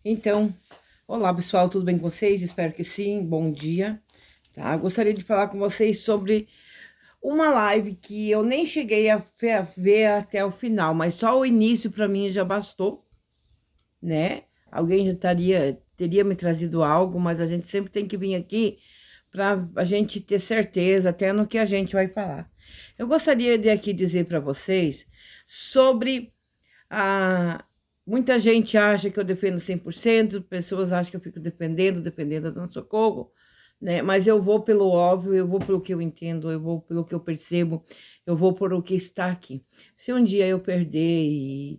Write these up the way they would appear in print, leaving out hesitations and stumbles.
Então, olá pessoal, tudo bem com vocês? Espero que sim, bom dia, tá? Gostaria de falar com vocês sobre uma live que eu nem cheguei a ver até o final, mas só o início para mim já bastou, né? Alguém já teria me trazido algo, mas a gente sempre tem que vir aqui para a gente ter certeza até no que a gente vai falar. Eu gostaria de aqui dizer para vocês sobre a muita gente acha que eu defendo 100%, pessoas acham que eu fico dependendo do socorro, né? Mas eu vou pelo óbvio, eu vou pelo que eu entendo, eu vou pelo que eu percebo, eu vou por o que está aqui. Se um dia eu perder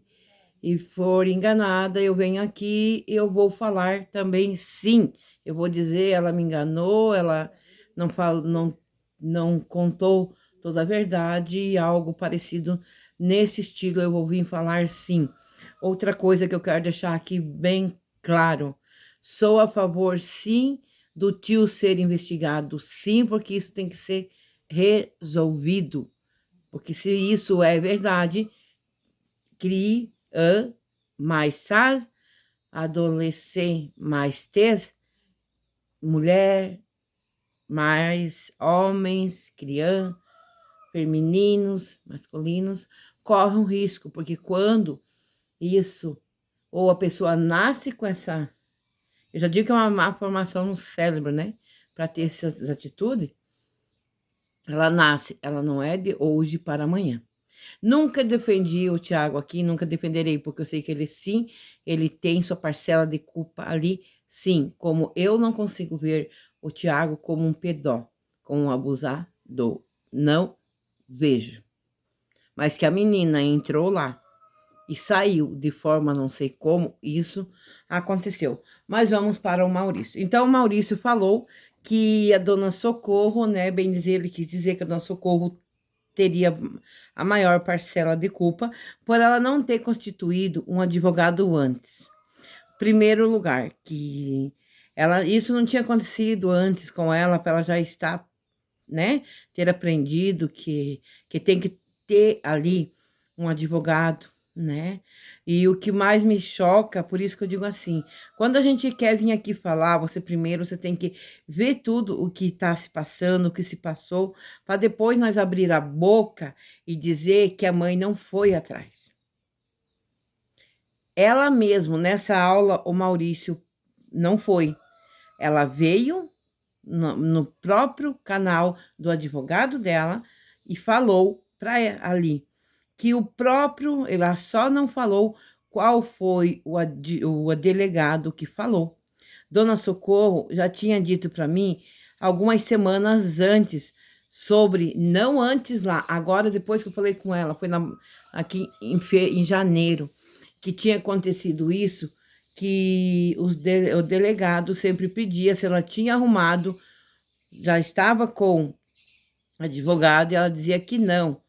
e for enganada, eu venho aqui e eu vou falar também sim. Eu vou dizer, ela me enganou, ela não contou toda a verdade, algo parecido nesse estilo eu vou vir falar sim. Outra coisa que eu quero deixar aqui bem claro, sou a favor sim do tio ser investigado, sim, porque isso tem que ser resolvido. Porque se isso é verdade, criança mais saz, adolescente mais tez, mulher mais homens, crianças, femininos, masculinos, correm um risco, porque quando isso, ou a pessoa nasce com essa, eu já digo que é uma má formação no cérebro, né? Para ter essas atitudes, ela nasce, ela não é de hoje para amanhã. Nunca defendi o Tiago aqui, nunca defenderei, porque eu sei que ele sim, ele tem sua parcela de culpa ali, sim, como eu não consigo ver o Tiago como um pedó, como um abusador. Não vejo. Mas que a menina entrou lá e saiu de forma não sei como, isso aconteceu. Mas vamos para o Maurício. Então, o Maurício falou que a dona Socorro, né, bem dizer, ele quis dizer que a dona Socorro teria a maior parcela de culpa por ela não ter constituído um advogado antes. Primeiro lugar, que ela, isso não tinha acontecido antes com ela, para ela já estar, né, ter aprendido que tem que ter ali um advogado, né? E o que mais me choca, por isso que eu digo assim, quando a gente quer vir aqui falar, você tem que ver tudo o que está se passando, o que se passou, para depois nós abrir a boca e dizer que a mãe não foi atrás. Ela mesmo, nessa aula, o Maurício não foi. Ela veio no próprio canal do advogado dela e falou para ali que o próprio, ela só não falou qual foi o delegado que falou. Dona Socorro já tinha dito para mim algumas semanas antes sobre, não antes lá, agora depois que eu falei com ela, foi aqui em janeiro, que tinha acontecido isso, que o delegado sempre pedia se ela tinha arrumado, já estava com advogado, e ela dizia que não.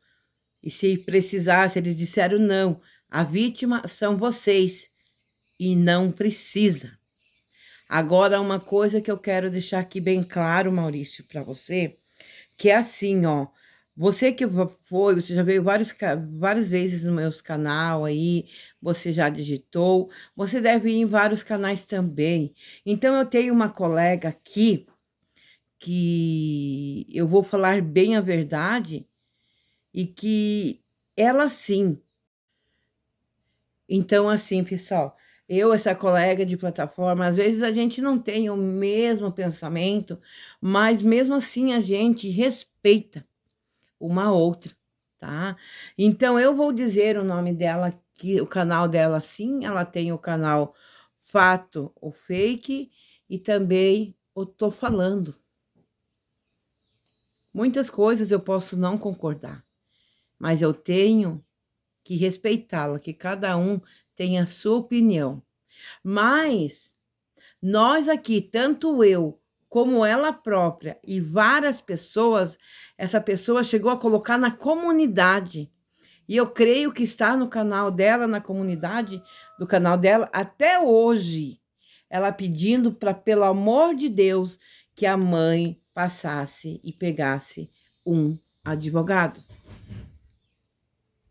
E se precisasse, eles disseram não. A vítima são vocês e não precisa. Agora, uma coisa que eu quero deixar aqui bem claro, Maurício, para você, que é assim, ó. Você que foi, você já veio várias vezes no meu canal aí, você já digitou, você deve ir em vários canais também. Então, eu tenho uma colega aqui que eu vou falar bem a verdade e que ela sim. Então, assim, pessoal, eu, essa colega de plataforma, às vezes a gente não tem o mesmo pensamento, mas mesmo assim a gente respeita uma outra, tá? Então, eu vou dizer o nome dela, que o canal dela, sim, ela tem o canal Fato ou Fake e também o Tô Falando. Muitas coisas eu posso não concordar, mas eu tenho que respeitá-la, que cada um tem a sua opinião. Mas nós aqui, tanto eu como ela própria e várias pessoas, essa pessoa chegou a colocar na comunidade. E eu creio que está no canal dela, na comunidade do canal dela, até hoje, ela pedindo para, pelo amor de Deus, que a mãe passasse e pegasse um advogado.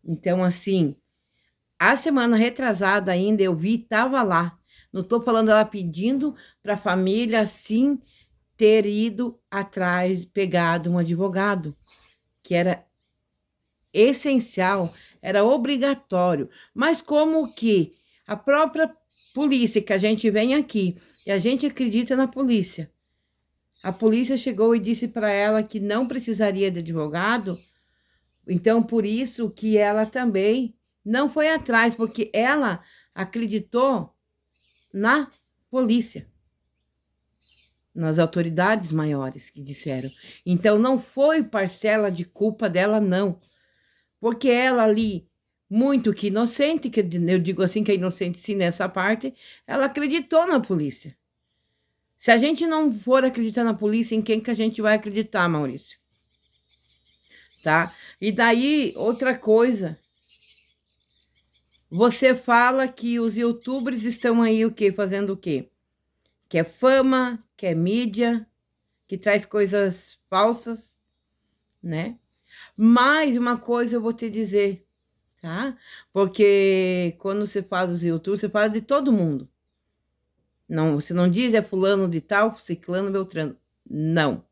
Então, assim, a semana retrasada ainda eu vi, estava lá Não estou falando ela pedindo para a família, sim, ter ido atrás, pegado um advogado, que era essencial, era obrigatório. Mas como que a própria polícia, que a gente vem aqui, e a gente acredita na polícia, a polícia chegou e disse para ela que não precisaria de advogado, então por isso que ela também não foi atrás, porque ela acreditou na polícia, nas autoridades maiores que disseram. Então não foi parcela de culpa dela, não. Porque ela ali, muito que inocente, que eu digo assim que é inocente sim nessa parte, ela acreditou na polícia. Se a gente não for acreditar na polícia, em quem que a gente vai acreditar, Maurício? Tá? E daí, outra coisa. Você fala que os youtubers estão aí o quê? Fazendo o quê? Quer fama, quer mídia, que traz coisas falsas, né? Mas uma coisa eu vou te dizer, tá? Porque quando você fala dos youtubers, você fala de todo mundo. Não, você não diz é fulano de tal, ciclano, beltrano. Não.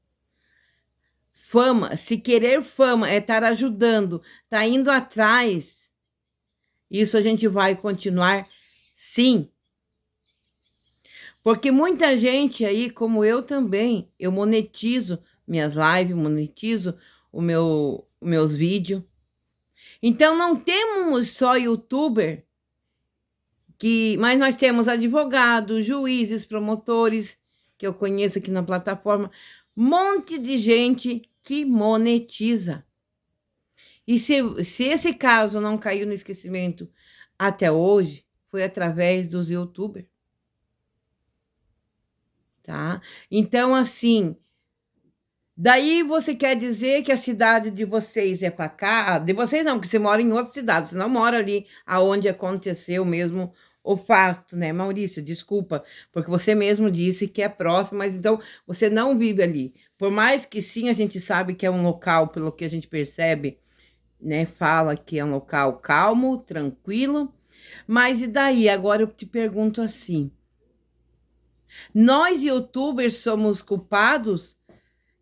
Fama, se querer fama é estar ajudando, tá indo atrás, isso a gente vai continuar, sim. Porque muita gente aí, como eu também, eu monetizo minhas lives, monetizo meus vídeos. Então, não temos só youtuber, mas nós temos advogados, juízes, promotores, que eu conheço aqui na plataforma, monte de gente que monetiza. E se esse caso não caiu no esquecimento até hoje, foi através dos youtubers. Tá? Então, assim, daí você quer dizer que a cidade de vocês é para cá? De vocês não, porque você mora em outra cidade, você não mora ali aonde aconteceu mesmo o fato, né, Maurício? Desculpa, porque você mesmo disse que é próximo, mas então você não vive ali. Por mais que sim, a gente sabe que é um local, pelo que a gente percebe, né, fala que é um local calmo, tranquilo, mas e daí? Agora eu te pergunto assim, nós youtubers somos culpados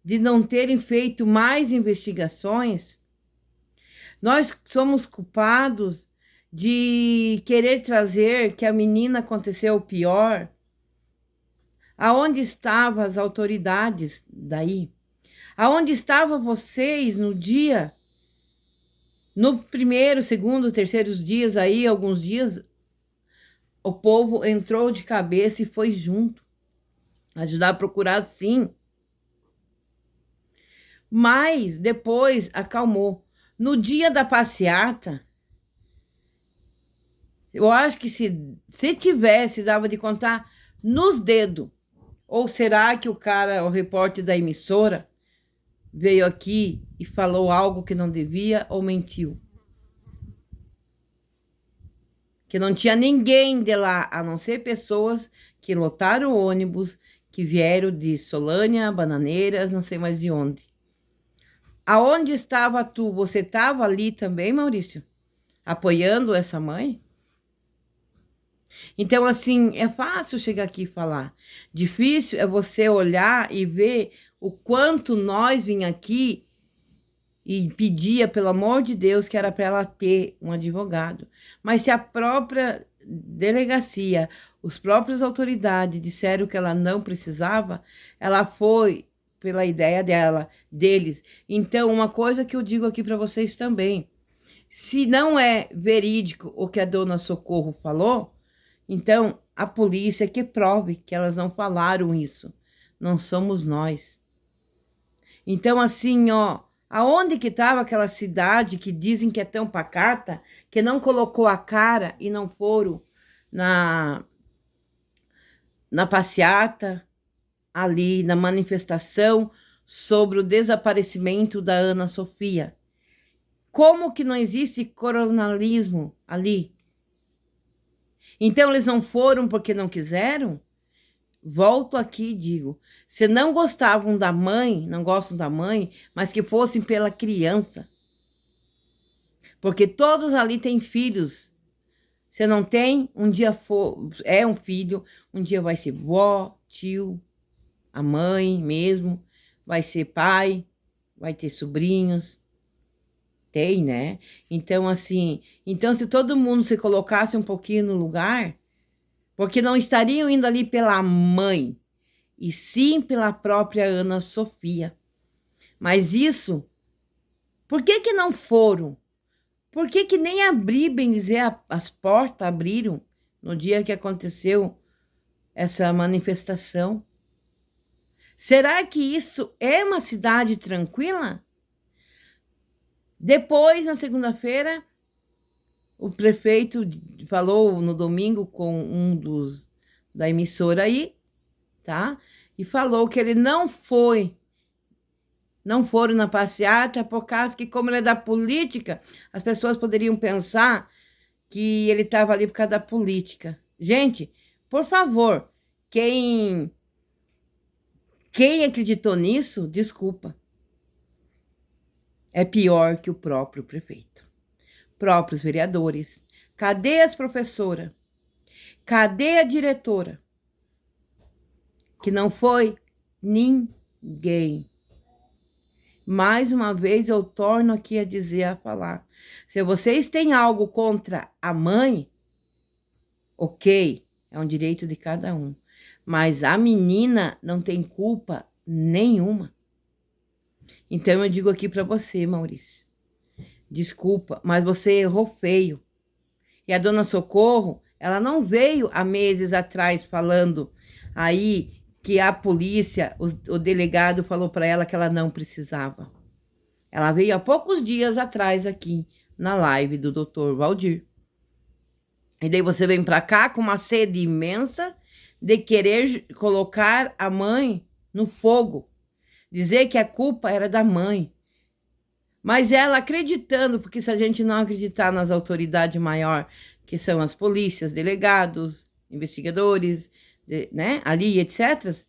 de não terem feito mais investigações? Nós somos culpados de querer trazer que a menina aconteceu o pior? Aonde estavam as autoridades daí? Aonde estavam vocês no dia, no primeiro, segundo, terceiros dias aí, alguns dias, o povo entrou de cabeça e foi junto, ajudar a procurar, sim. Mas depois acalmou. No dia da passeata, eu acho que se tivesse, dava de contar nos dedos. Ou será que o cara, o repórter da emissora, veio aqui e falou algo que não devia ou mentiu? Que não tinha ninguém de lá, a não ser pessoas que lotaram o ônibus, que vieram de Solânia, Bananeiras, não sei mais de onde. Aonde estava tu? Você estava ali também, Maurício? Apoiando essa mãe? Então, assim, é fácil chegar aqui e falar. Difícil é você olhar e ver o quanto nós vim aqui e pedia, pelo amor de Deus, que era para ela ter um advogado. Mas se a própria delegacia, os próprios autoridades disseram que ela não precisava, ela foi pela ideia deles. Então, uma coisa que eu digo aqui para vocês também, se não é verídico o que a dona Socorro falou, então a polícia que prove que elas não falaram isso, não somos nós. Então, assim, ó, aonde que estava aquela cidade que dizem que é tão pacata, que não colocou a cara e não foram na passeata, ali na manifestação sobre o desaparecimento da Ana Sofia? Como que não existe coronelismo ali? Então eles não foram porque não quiseram? Volto aqui e digo, se não gostavam da mãe, não gostam da mãe, mas que fossem pela criança. Porque todos ali têm filhos Você não tem? Um dia é um filho, um dia vai ser vó, tio, a mãe mesmo, vai ser pai, vai ter sobrinhos. Tem, né? Então, assim, então se todo mundo se colocasse um pouquinho no lugar, porque não estariam indo ali pela mãe, e sim pela própria Ana Sofia. Mas isso, por que que não foram? Por que que nem abrir, bem dizer, as portas abriram no dia que aconteceu essa manifestação? Será que isso é uma cidade tranquila? Depois, na segunda-feira, o prefeito falou no domingo com um dos da emissora aí, tá? E falou que ele não foram na passeata por causa que, como ele é da política, as pessoas poderiam pensar que ele estava ali por causa da política. Gente, por favor, quem acreditou nisso, desculpa. É pior que o próprio prefeito. Próprios vereadores. Cadê as professoras? Cadê a diretora? Que não foi ninguém. Mais uma vez eu torno aqui a dizer, a falar. Se vocês têm algo contra a mãe, ok, é um direito de cada um. Mas a menina não tem culpa nenhuma. Então eu digo aqui para você, Maurício. Desculpa, mas você errou feio. E a dona Socorro, ela não veio há meses atrás falando aí que a polícia, o delegado falou para ela que ela não precisava. Ela veio há poucos dias atrás aqui na live do Dr. Valdir. E daí você vem para cá com uma sede imensa de querer colocar a mãe no fogo. Dizer que a culpa era da mãe. Mas ela acreditando, porque se a gente não acreditar nas autoridades maiores, que são as polícias, delegados, investigadores, né, ali, etc.,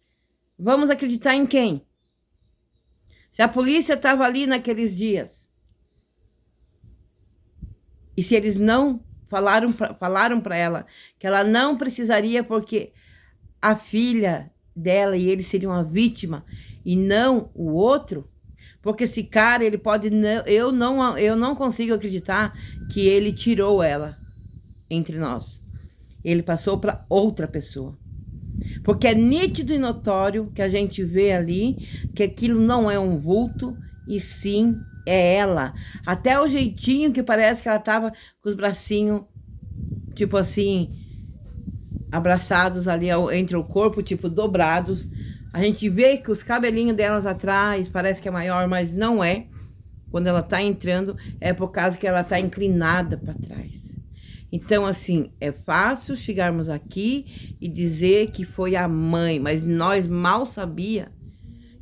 vamos acreditar em quem? Se a polícia estava ali naqueles dias, e se eles não falaram para ela que ela não precisaria, porque a filha dela e ele seriam a vítima, e não o outro, porque esse cara, ele pode... Eu não consigo acreditar que ele tirou ela entre nós. Ele passou para outra pessoa. Porque é nítido e notório que a gente vê ali que aquilo não é um vulto, e sim é ela. Até o jeitinho que parece que ela tava com os bracinhos, tipo assim, abraçados ali entre o corpo, tipo dobrados. A gente vê que os cabelinhos delas atrás parece que é maior, mas não é. Quando ela tá entrando, é por causa que ela tá inclinada para trás. Então, assim, é fácil chegarmos aqui e dizer que foi a mãe, mas nós mal sabia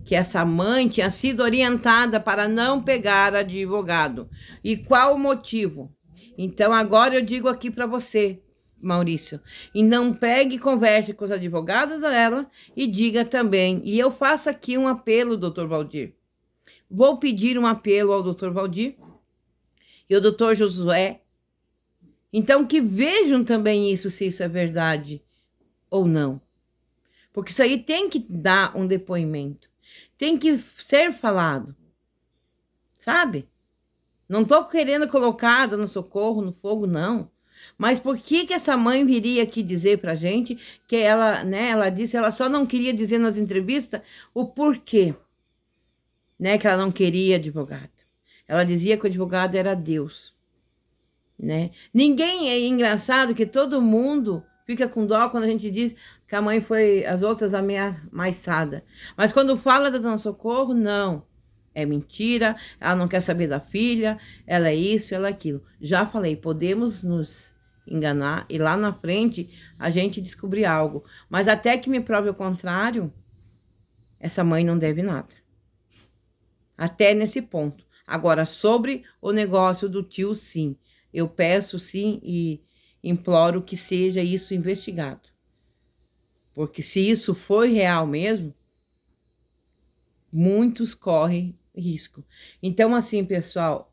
que essa mãe tinha sido orientada para não pegar advogado. E qual o motivo? Então, agora eu digo aqui para você, Maurício, e não pegue e converse com os advogados dela e diga também. E eu faço aqui um apelo, doutor Valdir. Vou pedir um apelo ao doutor Valdir e ao doutor Josué. Então, que vejam também isso, se isso é verdade ou não. Porque isso aí tem que dar um depoimento. Tem que ser falado. Sabe? Não tô querendo colocar no socorro, no fogo, não. Mas por que que essa mãe viria aqui dizer pra gente que ela, né, ela disse, ela só não queria dizer nas entrevistas o porquê, né, que ela não queria advogado. Ela dizia que o advogado era Deus, né? Ninguém, é engraçado que todo mundo fica com dó quando a gente diz que a mãe foi as outras ameaçada. Mas quando fala da Dona Socorro, não. É mentira, ela não quer saber da filha, ela é isso, ela é aquilo. Já falei, podemos nos enganar e lá na frente a gente descobrir algo. Mas até que me prove o contrário, essa mãe não deve nada. Até nesse ponto. Agora, sobre o negócio do tio, sim. Eu peço, sim, e imploro que seja isso investigado. Porque se isso foi real mesmo, muitos correm risco. Então, assim, pessoal,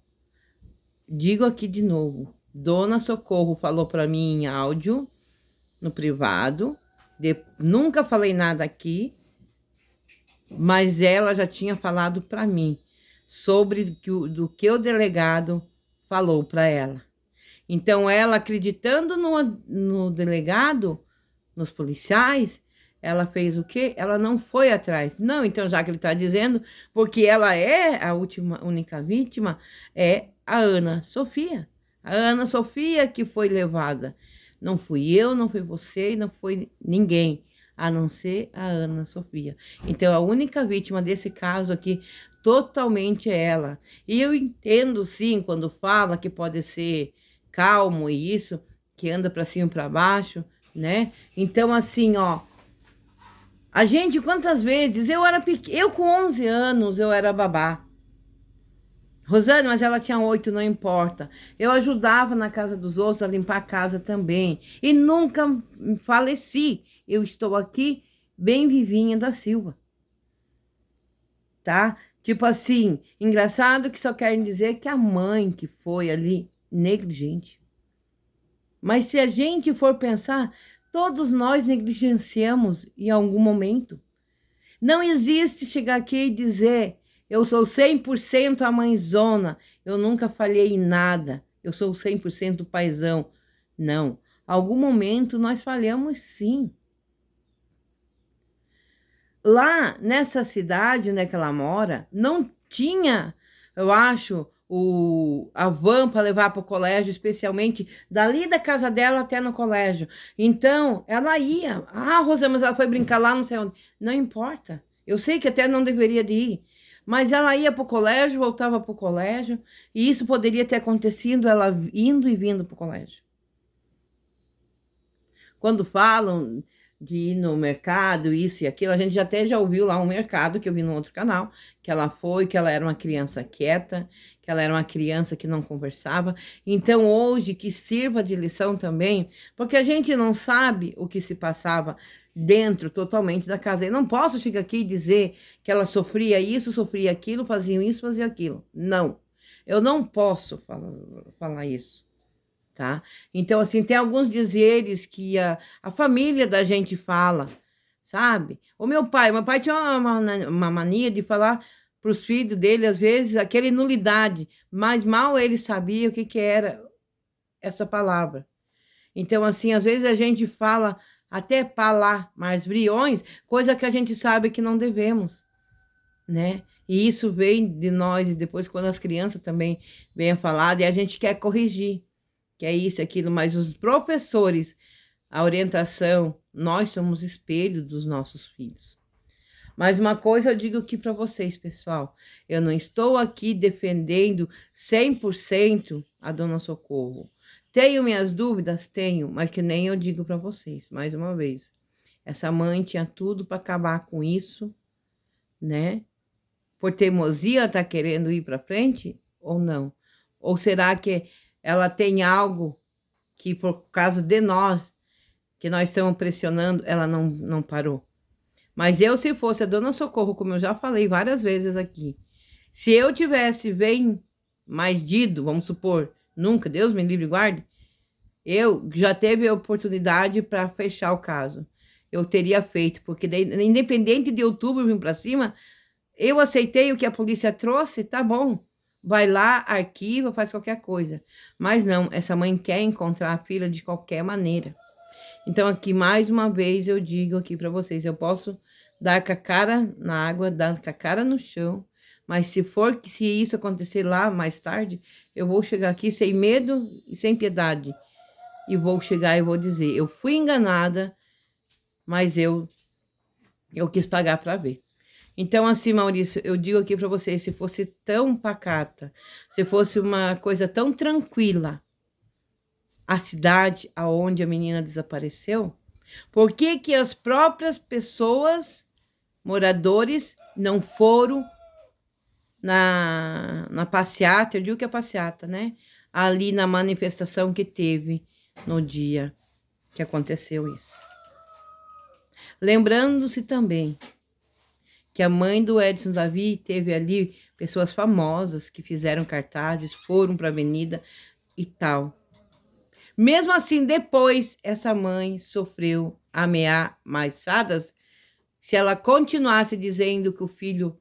digo aqui de novo, Dona Socorro falou para mim em áudio, no privado. Nunca falei nada aqui, mas ela já tinha falado para mim sobre do que o delegado falou para ela. Então, ela acreditando no delegado, nos policiais, ela fez o quê? Ela não foi atrás. Não, então, já que ele está dizendo, porque ela é a única vítima, é a Ana Sofia. A Ana Sofia que foi levada. Não fui eu, não foi você, não foi ninguém, a não ser a Ana Sofia. Então, a única vítima desse caso aqui, totalmente é ela. E eu entendo, sim, quando fala que pode ser calmo e isso, que anda para cima e para baixo, né? Então, assim, ó, a gente, quantas vezes, eu com 11 anos, eu era babá. Rosane, mas ela tinha 8, não importa. Eu ajudava na casa dos outros a limpar a casa também. E nunca faleci. Eu estou aqui bem vivinha da Silva. Tá? Tipo assim, engraçado que só querem dizer que a mãe que foi ali negligente. Mas se a gente for pensar, todos nós negligenciamos em algum momento. Não existe chegar aqui e dizer, eu sou 100% a mãezona, eu nunca falhei em nada, eu sou 100% paizão. Não, algum momento nós falhamos sim. Lá nessa cidade onde é que ela mora, não tinha, eu acho, a van para levar para o colégio, especialmente dali da casa dela até no colégio. Então, ela ia. Ah, Rosa, mas ela foi brincar lá, não sei onde. Não importa. Eu sei que até não deveria de ir. Mas ela ia para o colégio, voltava para o colégio. E isso poderia ter acontecido ela indo e vindo para o colégio. Quando falam de ir no mercado, isso e aquilo, a gente até já ouviu lá um mercado, que eu vi no outro canal, que ela foi, que ela era uma criança quieta, que ela era uma criança que não conversava. Então, hoje, que sirva de lição também, porque a gente não sabe o que se passava dentro totalmente da casa. Eu não posso chegar aqui e dizer que ela sofria isso, sofria aquilo, fazia isso, fazia aquilo. Não, eu não posso falar isso. Tá? Então, assim, tem alguns dizeres que a família da gente fala, sabe? O meu pai tinha uma mania de falar para os filhos dele, às vezes, aquela nulidade, mas mal ele sabia o que era essa palavra. Então, assim, às vezes a gente fala até palavrões, coisa que a gente sabe que não devemos, né? E isso vem de nós, e depois quando as crianças também vêm a falar, e a gente quer corrigir, que é isso, aquilo, mas os professores, a orientação, nós somos espelho dos nossos filhos. Mas uma coisa eu digo aqui para vocês, pessoal, eu não estou aqui defendendo 100% a Dona Socorro. Tenho minhas dúvidas? Tenho, mas que nem eu digo para vocês, mais uma vez. Essa mãe tinha tudo para acabar com isso, né? Por teimosia, tá querendo ir para frente ou não? Ou será que ela tem algo que, por causa de nós, que nós estamos pressionando, ela não parou? Mas eu, se fosse a Dona Socorro, como eu já falei várias vezes aqui, se eu tivesse bem mais dido, vamos supor, nunca, Deus me livre e guarde, eu já teve a oportunidade para fechar o caso. Eu teria feito, porque daí, independente de outubro vir para cima, eu aceitei o que a polícia trouxe, tá bom. Vai lá, arquiva, faz qualquer coisa. Mas não, essa mãe quer encontrar a filha de qualquer maneira. Então, aqui, mais uma vez, eu digo aqui para vocês, eu posso dar com a cara na água, dar com a cara no chão, mas se isso acontecer lá mais tarde, eu vou chegar aqui sem medo e sem piedade. E vou chegar e vou dizer, eu fui enganada, mas eu quis pagar para ver. Então, assim, Maurício, eu digo aqui para vocês, se fosse tão pacata, se fosse uma coisa tão tranquila, a cidade aonde a menina desapareceu, por que que as próprias pessoas, moradores, não foram na passeata, eu digo que é passeata, né? Ali na manifestação que teve no dia que aconteceu isso. Lembrando-se também que a mãe do Edson Davi teve ali pessoas famosas que fizeram cartazes, foram para a avenida e tal. Mesmo assim, depois, essa mãe sofreu ameaçadas. Se ela continuasse dizendo que o filho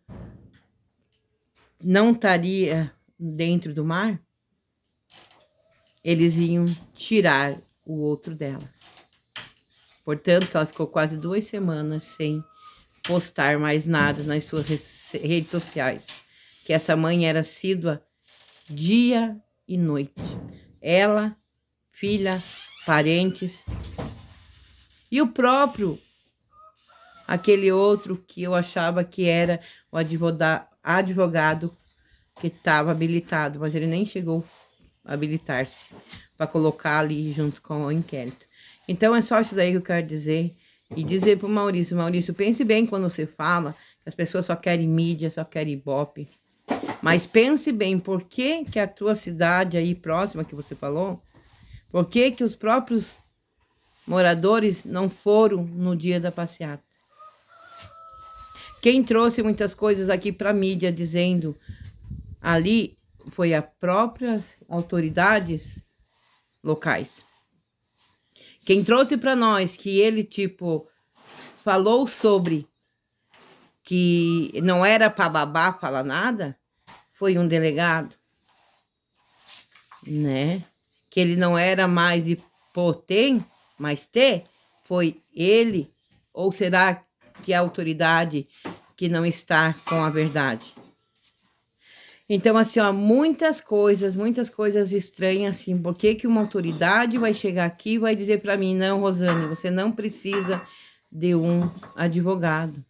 não estaria dentro do mar, eles iam tirar o outro dela. Portanto, ela ficou quase 2 semanas sem postar mais nada nas suas redes sociais. Que essa mãe era assídua dia e noite. Ela, filha, parentes. E o próprio, aquele outro que eu achava que era o advogado que estava habilitado, mas ele nem chegou a habilitar-se para colocar ali junto com o inquérito. Então, é só isso daí que eu quero dizer. E dizer para o Maurício, Maurício, pense bem quando você fala que as pessoas só querem mídia, só querem ibope. Mas pense bem, por que que a tua cidade aí próxima que você falou, por que que os próprios moradores não foram no dia da passeata? Quem trouxe muitas coisas aqui para a mídia dizendo ali foi as próprias autoridades locais. Quem trouxe para nós que ele, tipo, falou sobre que não era para babá falar nada, foi um delegado, né? Que ele não era mais de potem, mas ter, foi ele, ou será que a autoridade que não está com a verdade? Então, assim, ó, muitas coisas estranhas, assim. Por que que uma autoridade vai chegar aqui e vai dizer para mim, não, Rosane, você não precisa de um advogado?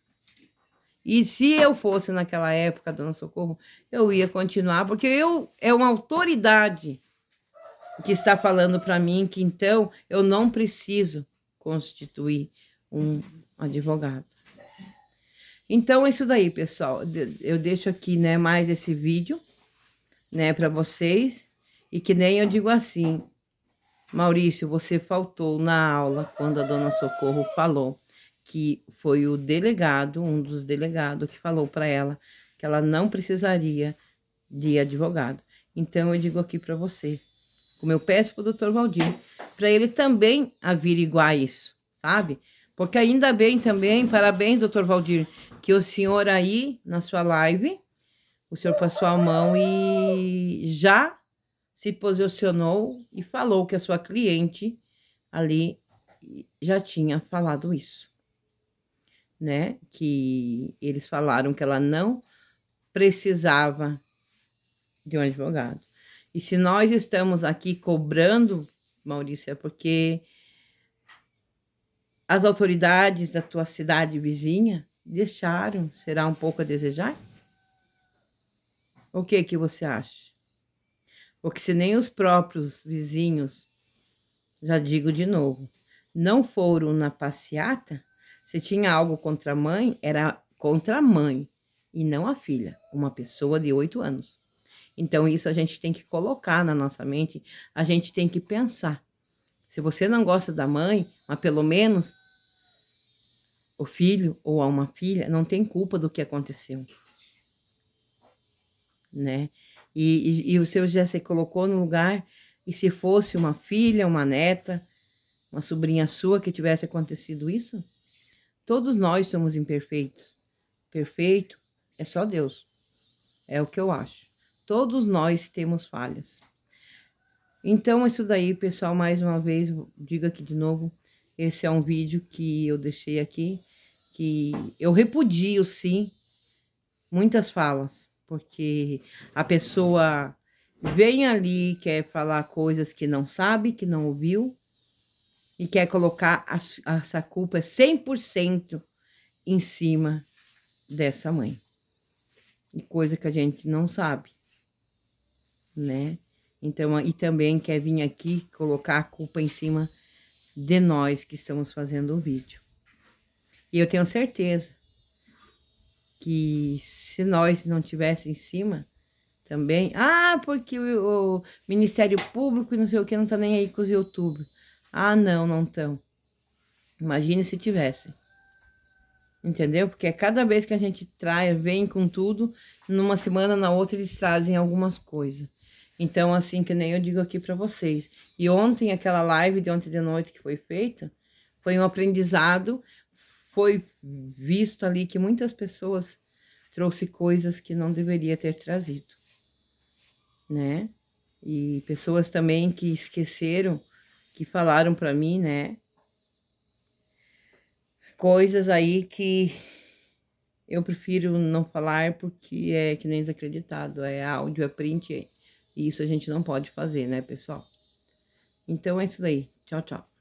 E se eu fosse naquela época, Dona Socorro, eu ia continuar, porque é uma autoridade que está falando para mim que, então, eu não preciso constituir um advogado. Então, é isso daí, pessoal. Eu deixo aqui, né, mais esse vídeo, né, para vocês. E que nem eu digo assim, Maurício, você faltou na aula quando a Dona Socorro falou que foi o delegado, um dos delegados, que falou para ela que ela não precisaria de advogado. Então, eu digo aqui para você, como eu peço para o doutor Valdir, para ele também averiguar isso, sabe? Porque ainda bem também, parabéns, doutor Valdir, que o senhor aí, na sua live, o senhor passou a mão e já se posicionou e falou que a sua cliente ali já tinha falado isso, né? Que eles falaram que ela não precisava de um advogado. E se nós estamos aqui cobrando, Maurício, é porque as autoridades da tua cidade vizinha deixaram, será um pouco a desejar? O que você acha? Porque se nem os próprios vizinhos, já digo de novo, não foram na passeata, se tinha algo contra a mãe, era contra a mãe e não a filha, uma pessoa de 8 anos. Então, isso a gente tem que colocar na nossa mente, a gente tem que pensar. Se você não gosta da mãe, mas pelo menos o filho ou uma filha não tem culpa do que aconteceu, né? E o seu já se colocou no lugar, e se fosse uma filha, uma neta, uma sobrinha sua que tivesse acontecido isso? Todos nós somos imperfeitos. Perfeito é só Deus. É o que eu acho. Todos nós temos falhas. Então, isso daí, pessoal, mais uma vez, digo aqui de novo, esse é um vídeo que eu deixei aqui, que eu repudio, sim, muitas falas, porque a pessoa vem ali, quer falar coisas que não sabe, que não ouviu, e quer colocar essa culpa 100% em cima dessa mãe. E coisa que a gente não sabe, né? Então, e também quer vir aqui colocar a culpa em cima de nós que estamos fazendo o vídeo. E eu tenho certeza que se nós não tivesse em cima também... Ah, porque o Ministério Público e não sei o que não tá nem aí com os youtubers. Ah, não estão. Imagine se tivesse. Entendeu? Porque cada vez que a gente vem com tudo, numa semana, na outra, eles trazem algumas coisas. Então, assim, que nem eu digo aqui para vocês. E ontem, aquela live de ontem de noite que foi feita, foi um aprendizado, foi visto ali que muitas pessoas trouxe coisas que não deveria ter trazido, né? E pessoas também que esqueceram, que falaram para mim, né? Coisas aí que eu prefiro não falar porque é que nem desacreditado, é áudio, é print, e isso a gente não pode fazer, né, pessoal? Então é isso daí. Tchau, tchau.